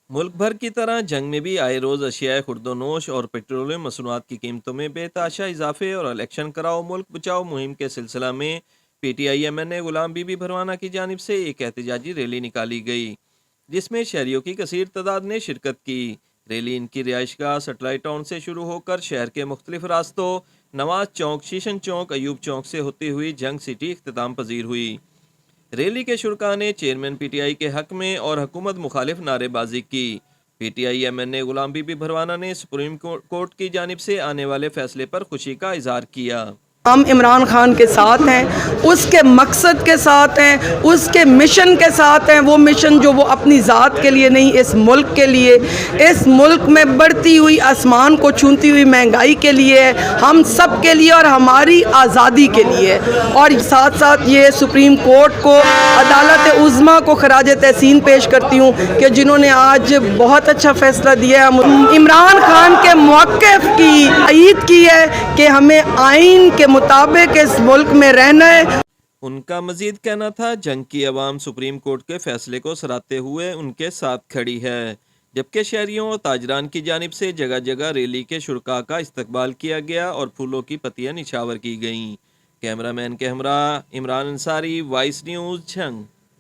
मुल्क भर की तरह जंग में भी आए रोज अशियाए खुर्दोनोश और पेट्रोलियम मसनूआत की कीमतों में बेतहाशा इजाफे और इलेक्शन कराओ मुल्क बचाओ मुहिम के सिलसिला में पीटीआई एमएन ए गुलाम बीबी भरवाना की जानिब से एक एहतजाजी रैली निकाली गई, जिसमें शहरियों की कसीर तादाद ने शिरकत की। रैली इनकी रिहाइशगाह सैटेलाइट टाउन से शुरू होकर शहर के मुख्तलिफ रास्तों नवाज चौक, शीशन चौक, अयूब चौक से होती हुई जंग सिटी इख्तिताम पजीर हुई। रैली के शुरा ने चेयरमैन पीटीआई के हक में और हुकूमत मुखालिफ नारेबाजी की। पीटीआई एमएन ए गुलाम बीबी भरवाना ने सुप्रीम कोर्ट की जानिब से आने वाले फैसले पर खुशी का इजहार किया। हम इमरान खान के साथ हैं, उसके मकसद के साथ हैं, उसके मिशन के साथ हैं। वो मिशन जो वो अपनी ज़ात के लिए नहीं, इस मुल्क के लिए, इस मुल्क में बढ़ती हुई आसमान को छूती हुई महंगाई के लिए है, हम सब के लिए और हमारी आज़ादी के लिए। और साथ साथ ये सुप्रीम कोर्ट को, अदालत उज़्मा को खराज तहसीन पेश करती हूँ कि जिन्होंने आज बहुत अच्छा फ़ैसला दिया है। इमरान खान के मौक़िफ़ की तईद की है कि हमें आइन के मुताबिक इस मुल्क में रहना है। उनका मजीद कहना था, जंग की अवाम सुप्रीम कोर्ट के फैसले को सराहते हुए उनके साथ खड़ी है, जबकि शहरियों और ताजरान की जानिब से जगह जगह रैली के शुरका का इस्तकबाल किया गया और फूलों की पत्तियां निछावर की गईं। कैमरामैन के हमरा इमरान अंसारी, वॉइस न्यूज़, जंग।